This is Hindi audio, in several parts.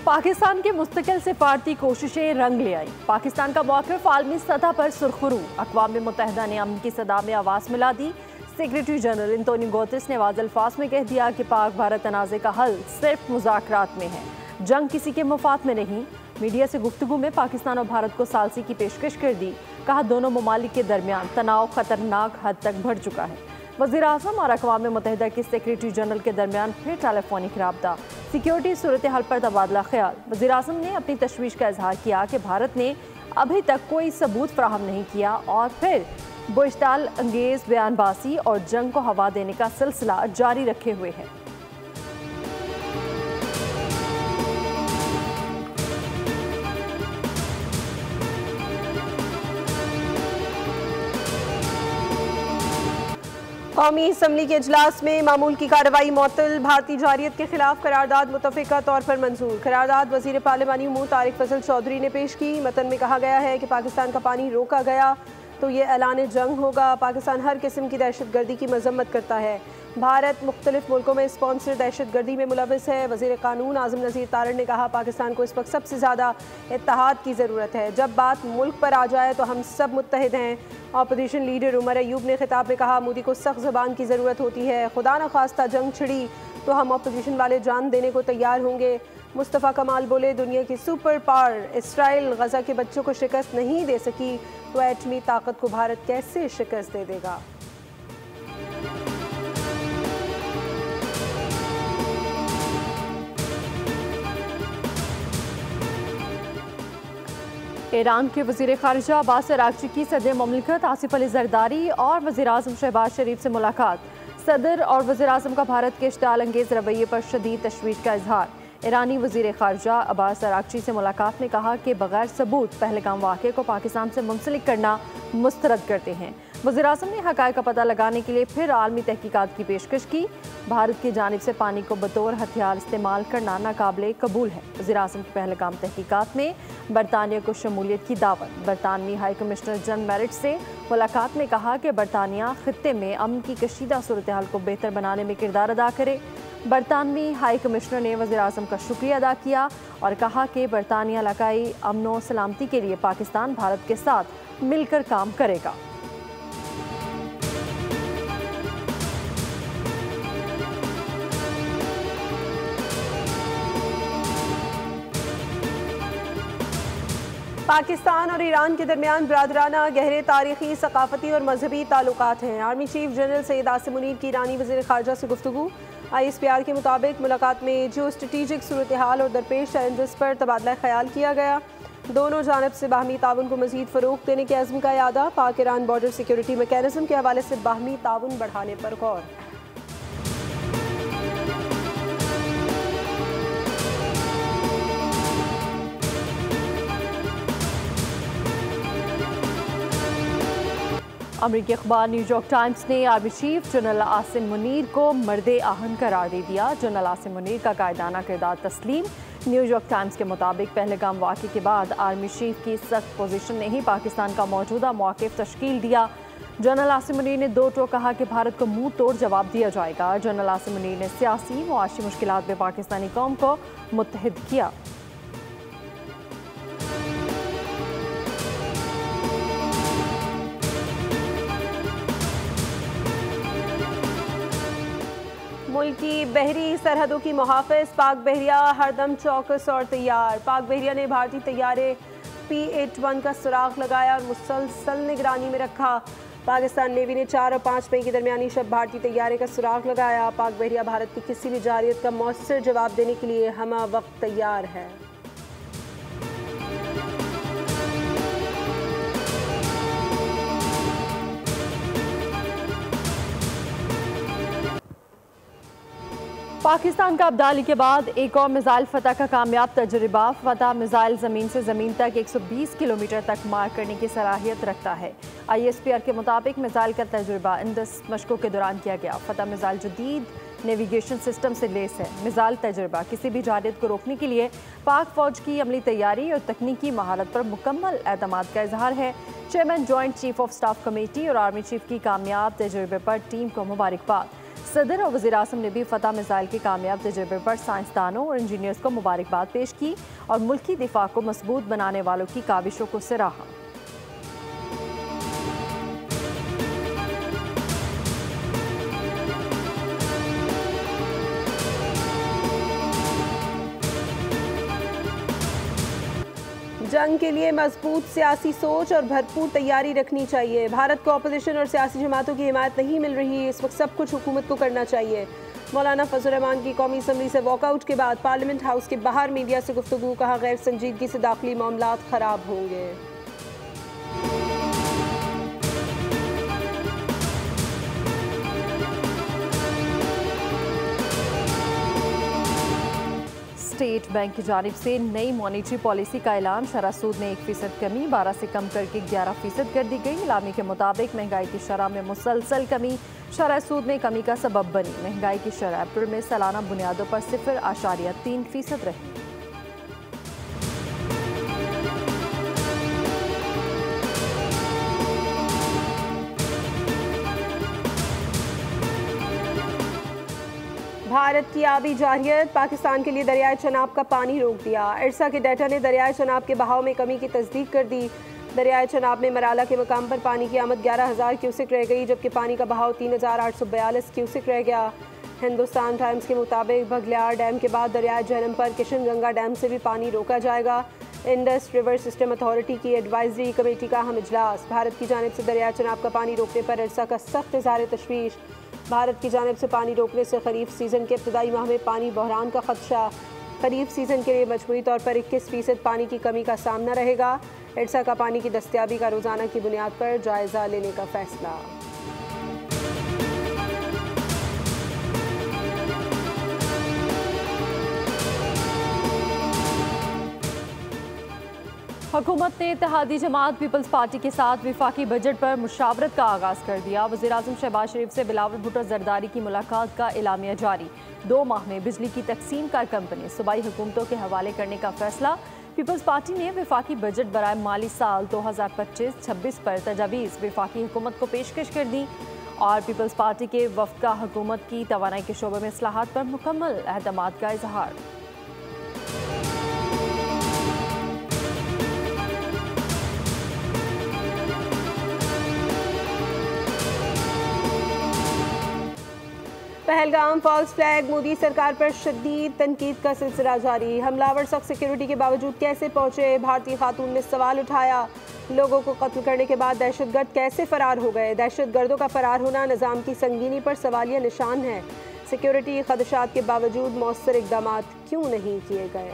पाकिस्तान के मुस्तकिल सिफारती कोशिशें रंग ले आई। पाकिस्तान का मौक़िफ़ आलमी सतह पर सुरखरू। अक़वाम मुत्तहिदा ने अमन की सदा में आवाज़ मिला दी। सेक्रेटरी जनरल एंटोनियो गुतेरेस ने वाज़ेह अल्फाज़ में कह दिया कि पाक भारत तनाज़े का हल सिर्फ मुज़ाकरात में है, जंग किसी के मुफाद में नहीं। मीडिया से गुफ्तगू में पाकिस्तान और भारत को सालसी की पेशकश कर दी। कहा दोनों ममालिक के दरमियान तनाव खतरनाक हद तक बढ़ चुका है। वज़ीर-ए-आज़म और अक़वाम मुत्तहिदा के सेक्रेटरी जनरल के दरमियान फिर टेलीफोनिक राब्ता। सिक्योरिटी सूरत हाल पर तबादला ख्याल। वज़ीर-ए-आज़म ने अपनी तशवीश का इजहार किया कि भारत ने अभी तक कोई सबूत फराहम नहीं किया और फिर बुश्ताल अंगेज़ बयानबाजी और जंग को हवा देने का सिलसिला जारी रखे हुए है। कौमी असम्बली के इजलास में मामूल की कार्रवाई मुअत्तल। भारतीय जारियत के खिलाफ करारदाद मुतफ़िका तौर पर मंजूर। करारदाद वज़ीर पार्लिमानी उमूर तारिक फजल चौधरी ने पेश की। मतन में कहा गया है कि पाकिस्तान का पानी रोका गया तो ये ऐलान जंग होगा। पाकिस्तान हर किस्म की दहशत गर्दी की मजम्मत करता है। भारत मुख्तलिफ मुल्कों में स्पॉन्सर दहशत गर्दी में मुलविस है। वज़ीर कानून आज़म नज़ीर तारड़ ने कहा पाकिस्तान को इस वक्त सबसे ज़्यादा इत्तेहाद की ज़रूरत है। जब बात मुल्क पर आ जाए तो हम सब मुत्तहिद हैं। अपोजिशन लीडर उमर अयूब ने खिताब में कहा मोदी को सख्त ज़बान की ज़रूरत होती है। खुदा न खास्ता जंग छिड़ी तो हम अपोजिशन वाले जान देने को तैयार होंगे। मुस्तफ़ा कमाल बोले दुनिया की सुपर पावर इसराइल गजा के बच्चों को शिकस्त नहीं दे सकी तो एटमी ताकत को भारत कैसे शिकस्त दे देगा। ईरान के वज़ीर ख़ारिजा अब्बास अराग़ची की सदर मुमलिकत आसिफ अली ज़रदारी और वज़ीर-ए-आज़म शहबाज शरीफ से मुलाकात। सदर और वज़ीर-ए-आज़म का भारत के इश्तिआल अंगेज़ रवैये पर शदीद तशवीश का इजहार। ईरानी वज़ीर ख़ारिजा अब्बास अराग़ची से मुलाकात में कहा कि बग़ैर सबूत पहलगाम वाक़े को पाकिस्तान से मुंसलिक करना मुस्तरद करते हैं। वज़ीर-ए-आज़म ने हक़ाइक़ का पता लगाने के लिए फिर आलमी तहक़ीक़ात की पेशकश की। भारत की जानिब से पानी को बतौर हथियार इस्तेमाल करना नाकाबिले कबूल है। वज़ीर-ए-आज़म की पहलगाम तहक़ीक़ात में बरतानिया को शमूलियत की दावत। बरतानवी हाई कमिश्नर जनरल मेरिट से मुलाकात में कहा कि बरतानिया ख़ित्ते में अमन की कशीदा सूरत हाल को बेहतर बनाने में किरदार अदा करे। बरतानवी हाई कमिश्नर ने वज़ीर-ए-आज़म का शुक्रिया अदा किया और कहा कि बरतानिया इलाकाई अमन व सलामती के लिए पाकिस्तान भारत के साथ मिलकर काम करेगा। पाकिस्तान और ईरान के दरमियान बरादराना गहरे तारीखी सकाफती और मजहबी ताल्लुकात हैं। Army chief general Syed Asim Munir की ईरानी वज़ीर ख़ारिजा से गुफ्तगू। ISPR के मुताबिक मुलाकात में जियो स्ट्रेटिजिक सूरत हाल और दरपेश चैलेंजेस पर तबादला ख्याल किया गया। दोनों जानब से बाहमी ताउन को मज़ीद फ़रोग़ देने के अज़्म का यादा। पाक ईरान बॉर्डर सिक्योरिटी मैकेनिज़्म के हवाले से बाहमी ताउन बढ़ाने पर गौर। अमरीकी अखबार न्यूयॉर्क टाइम्स ने army chief general Asim Munir को मर्दे आहन करार दे दिया। जनरल आसिम मुनीर का कायदाना किरदार तस्लीम। न्यूयॉर्क टाइम्स के मुताबिक पहलगाम वाक़े के बाद आर्मी चीफ की सख्त पोजीशन ने ही पाकिस्तान का मौजूदा मौक़िफ़ तश्कील दिया। जनरल आसिम मुनीर ने दो टोक कहा कि भारत को मुंह तोड़ जवाब दिया जाएगा। जनरल आसिम मुनीर ने सियासी मुआशी मुश्किलात में पाकिस्तानी कौम को मुत्तहिद किया। मुल्क की बहरी सरहदों की मुहाफ़िज़ पाक बहरिया हरदम चौकस और तैयार। पाक बहरिया ने भारतीय तैयारे P-81 का सुराग लगाया और मुसलसल निगरानी में रखा। पाकिस्तान नेवी ने 4 और 5 मई के दरमियानी शब भारतीय तैयारे का सुराग लगाया। पाक बहरिया भारत की किसी भी जारियत का मौसर जवाब देने के लिए हमा वक्त तैयार है। पाकिस्तान का अब्दाली के बाद एक और मिसाइल फतह का कामयाब तजुर्बा। फतह मिसाइल ज़मीन से ज़मीन तक 120 किलोमीटर तक मार करने की सलाहियत रखता है। ISPR के मुताबिक मिसाइल का तजुर्बा इन 10 मशकों के दौरान किया गया। फतह मिसाइल जदीद नेविगेशन सिस्टम से लेस है। मिसाइल तजुर्बा किसी भी जारियत को रोकने के लिए पाक फौज की अमली तैयारी और तकनीकी महारत पर मुकम्मल एतमाद का इजहार है। Chairman joint chief of staff committee और आर्मी चीफ की कामयाब तजुर्बे पर टीम को मुबारकबाद। सदर और वज़ीर-ए-आज़म ने भी फतह मिसाइल के कामयाब तजर्बे पर साइंसदानों और इंजीनियर्स को मुबारकबाद पेश की और मुल्की दिफा को मजबूत बनाने वालों की काविशों को सराहा। जंग के लिए मजबूत सियासी सोच और भरपूर तैयारी रखनी चाहिए। भारत को अपोजिशन और सियासी जमातों की हिमायत नहीं मिल रही, इस वक्त सब कुछ हुकूमत को करना चाहिए। मौलाना फजल रहमान की कौमी असम्बली से वॉकआउट के बाद पार्लियामेंट हाउस के बाहर मीडिया से गुफ्तगू, कहा गैर संजीदगी से दाखिली मामलात खराब होंगे। स्टेट बैंक की जानिब से नई मॉनेटरी पॉलिसी का ऐलान। शरह सूद में 1% कमी 12 से कम करके 11% कर दी गई। इलामी के मुताबिक महंगाई की शरह में मुसलसल कमी शरह सूद में कमी का सबब बनी। महंगाई की शरह अप्रैल में सालाना बुनियादों पर 0.3% रही। भारत की आबी जारियत, पाकिस्तान के लिए दरियाए चनाब का पानी रोक दिया। इरसा के डेटा ने दरियाए चनाब के बहाव में कमी की तस्दीक कर दी। दरियाए चनाब में मराला के मकाम पर पानी की आमद 11,000 क्यूसिक रह गई, जबकि पानी का बहाव 3,842 क्यूसिक रह गया। हिंदुस्तान टाइम्स के मुताबिक बघलियार डैम के बाद दरियाए झेलम पर किशनगंगा डैम से भी पानी रोका जाएगा। इंडस रिवर सिस्टम अथॉरिटी की एडवाइजरी कमेटी का अहम इजलास। भारत की जानिब से दरियाए चनाब का पानी रोकने पर इरसा का सख्त इज़हार तशवीश। भारत की जानिब से पानी रोकने से खरीफ सीज़न के इब्तदाई माह में पानी बहरान का खदशा। खरीफ सीज़न के लिए मजमूई तौर पर 21% पानी की कमी का सामना रहेगा। इरसा का पानी की दस्तियाबी का रोज़ाना की बुनियाद पर जायज़ा लेने का फैसला। हुकूमत ने इत्तेहादी जमात पीपल्स पार्टी के साथ विफाकी बजट पर मुशावरत का आगाज़ कर दिया। वज़ीर-ए-आज़म शहबाज शरीफ से बिलावल भुट्टो जरदारी की मुलाकात का एलामिया जारी। 2 माह में बिजली की तकसीम कर कंपनी सूबाई हुकूमतों के हवाले करने का फैसला। पीपल्स पार्टी ने विफाकी बजट बराए माली साल 2025-26 पर तजावीज़ विफाकी हुकूमत को पेशकश कर दी और पीपल्स पार्टी के वफ़द का हुकूमत की तवानाई के शोबे में इस्लाहात पर मुकम्मल एतमाद का इजहार। पहलगाम फॉल्स फ्लैग, मोदी सरकार पर शदीद तनकीद का सिलसिला जारी। हमलावर सख्त सिक्योरिटी के बावजूद कैसे पहुंचे, भारतीय खातून ने सवाल उठाया। लोगों को कत्ल करने के बाद दहशतगर्द कैसे फरार हो गए। दहशतगर्दों का फरार होना निज़ाम की संगीनी पर सवालिया निशान है। सिक्योरिटी खदशात के बावजूद मौसर इकदाम क्यों नहीं किए गए।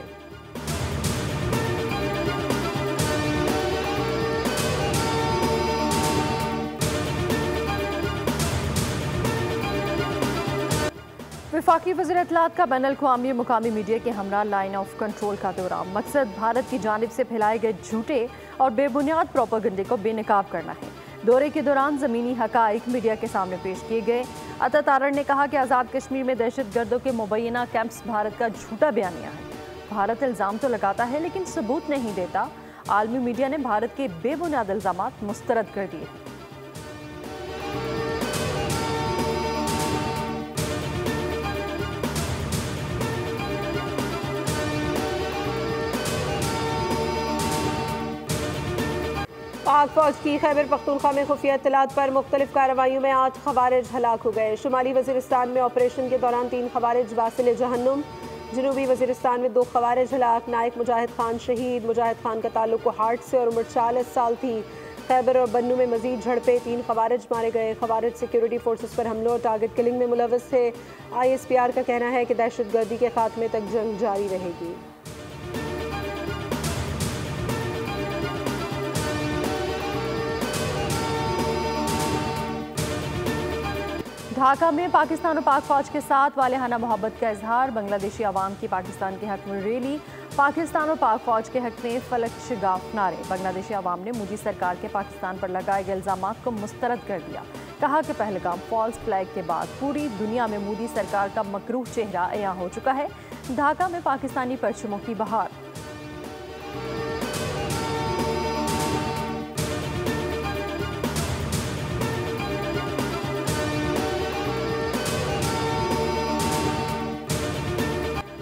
वफाकी वज़ीर इत्तलात का बैनुल अक़वामी मुकामी मीडिया के हमरा लाइन ऑफ कंट्रोल का दौरा। मकसद भारत की जानिब से फैलाए गए झूठे और बेबुनियाद प्रोपेगेंडे को बेनकाब करना है। दौरे के दौरान ज़मीनी हक़ाइक़ मीडिया के सामने पेश किए गए। अता तारड़ ने कहा कि आज़ाद कश्मीर में दहशत गर्दों के मुबैना कैंप्स भारत का झूठा बयानिया है। भारत इल्ज़ाम तो लगाता है लेकिन सबूत नहीं देता। आलमी मीडिया ने भारत के बेबुनियाद इल्ज़ामात मुस्तरद कर दिए। पाक फौज की खैबर पख्तूनख्वा में खुफिया इत्तलात पर मुख्तलिफ कार्रवाइयों में 8 खवारिज हलाक हो गए। शुमाली वज़ीरिस्तान में ऑपरेशन के दौरान 3 खवारिज वासिल जहन्नुम। जनूबी वज़ीरिस्तान में 2 खवारिज हलाक। नायक मुजाहिद खान शहीद। मुजाहिद खान का ताल्लुक कोहाट से और उम्र 40 साल थी। खैबर और बन्नू में मजीद झड़पें, 3 खवारिज मारे गए। खवारिज सिक्योरिटी फोर्सेस पर हमलों और टारगेट किलिंग में मुलव्वस थे। ISPR का कहना है कि दहशतगर्दी के खात्मे तक जंग जारी रहेगी। ढाका में पाकिस्तान और पाक फौज के साथ वालेहाना मोहब्बत का इजहार। बांग्लादेशी अवाम की पाकिस्तान के हक में रैली। पाकिस्तान और पाक फौज के हक में फलक शिगाफ नारे। बांग्लादेशी अवाम ने मोदी सरकार के पाकिस्तान पर लगाए गए इल्जामात को मुस्तरद कर दिया। कहा कि पहलगाम फॉल्स फ्लैग के बाद पूरी दुनिया में मोदी सरकार का मकरूह चेहरा अयां हो चुका है। ढाका में पाकिस्तानी परचमों की बहार।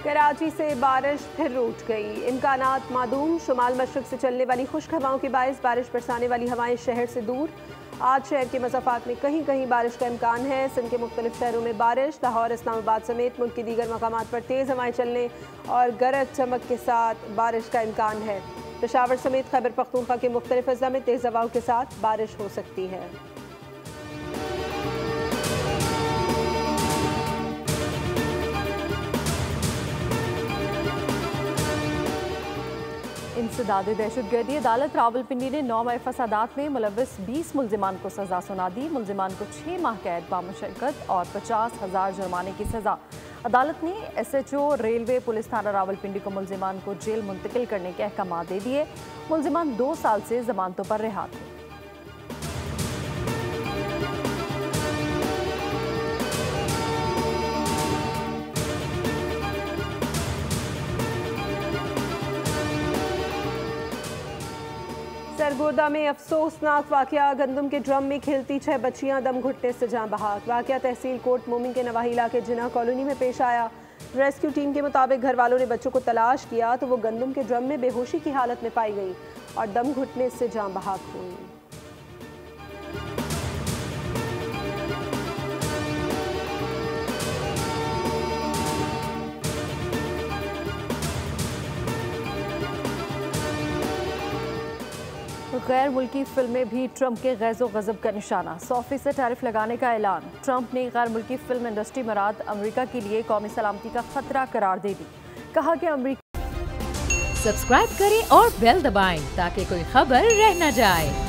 कराची से बारिश फिर रूठ गई, इम्कानात मादूम। शुमाल मशरक से चलने वाली खुश्क हवाओं के बायस बारिश बरसाने वाली हवाएं शहर से दूर। आज शहर के मज़ाफ़ात में कहीं कहीं बारिश का इम्कान है। सिंध के मुख्तलिफ शहरों में बारिश, लाहौर, इस्लामाबाद समेत मुल्क के दीगर मकामात पर तेज़ हवाएं चलने और गरज चमक के साथ बारिश का इम्कान है। पेशावर समेत खैबर पख्तूनख्वा के मुख्तलिफ अज़ला में तेज़ हवाओं के साथ बारिश हो सकती है। इंसदाद दहशतगर्दी अदालत रावलपिंडी ने 9 फसादात में मुलव्विस 20 मुल्जिमान को सजा सुना दी। मुल्जिमान को 6 माह कैद बामुशक्कत और 50,000 जुर्माने की सजा। अदालत ने SHO रेलवे पुलिस थाना रावलपिंडी को मुल्जिमान को जेल मुंतकिल करने के अहकाम दे दिए। मुल्जिमान 2 साल से जमानतों पर रिहा थे। सरगोदा में अफसोसनाक वाकया, गंदम के ड्रम में खेलती 6 बच्चियां दम घुटने से जान बहाक। वाकया तहसील कोट मोमिन के नवाही इलाके जिना कॉलोनी में पेश आया। रेस्क्यू टीम के मुताबिक घर वालों ने बच्चों को तलाश किया तो वो गंदम के ड्रम में बेहोशी की हालत में पाई गई और दम घुटने से जान बहाक हुई। गैर मुल्की फिल्में भी ट्रंप के गैज़ो गज़ब का निशाना। 100% टैरिफ लगाने का ऐलान। ट्रंप ने गैर मुल्की फिल्म इंडस्ट्री मराद अमेरिका के लिए कौमी सलामती का खतरा करार दे दी। कहा कि अमेरिका। सब्सक्राइब करें और बेल दबाएं ताकि कोई खबर रह न जाए।